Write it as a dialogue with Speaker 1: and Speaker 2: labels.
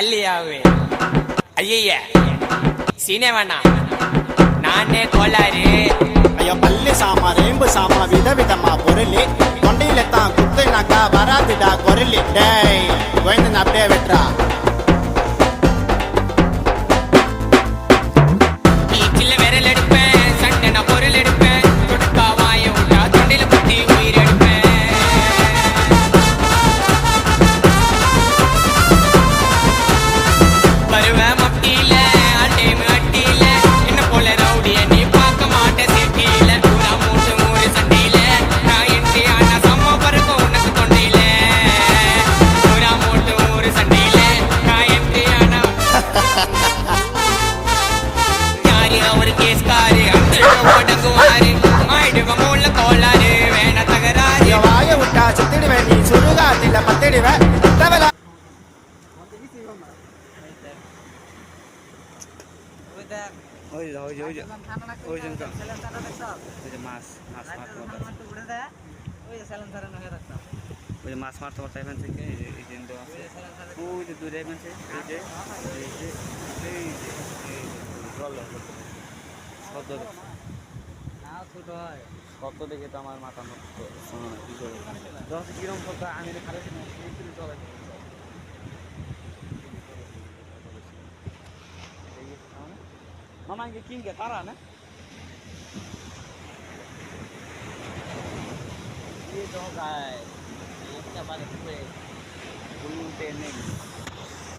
Speaker 1: கல்லியாவே ஐய சீனேவண்ணா நானே கோளாறு
Speaker 2: ஐயோ பல்லு சாமா ரேம்பு சாமா விதவிதமா பொருளி தொண்டையில தான் குத்துனாக்கா வராதுடா குரலி டேய் கோயந்து அப்படியே வெட்டுறா
Speaker 1: பீச்சில் விரல் எடுப்பேன் சண்டை நான் பொருள் எடுப்பேன் துடுப்பா வாய விட்டா தொண்டையில குத்தி உயிர் எடுப்பேன் வருவேன் மட்டியில அட்டேமு அட்டியில என்ன போல ரவுடிய நீ பார்க்க மாட்ட சிட்டியில பூரா மூட்டு மூணு சண்டையில நான் என்ட்ரி ஆனா சம்ம பறக்கும் உனக்கு தொண்டையில பூரா மூட்டு மூணு சண்டையில நான் என்ட்ரி ஆனா யாரு அவரு கேஸ்காரு அந்த உடங்குவாரு ஆயிடுவ மூல கோளாறு வேண தகராறு
Speaker 2: ஐயோ வாய விட்டா சுத்திடுவேன் நீ சுடுகாட்டில பத்திடுவேன் தவலா
Speaker 3: মাছ মারতে পারতে এখান থেকে এই যে আছে ওই যে দূরে এখান থেকে এই যে শব্দ দেখে তো আমার মাথা নষ্ট কি করে কিরম শব্দ আমি খালি চলে মামা ইங்கே কিনকে তারা না ये तो गाय ये क्या बात है फुल ट्रेनिंग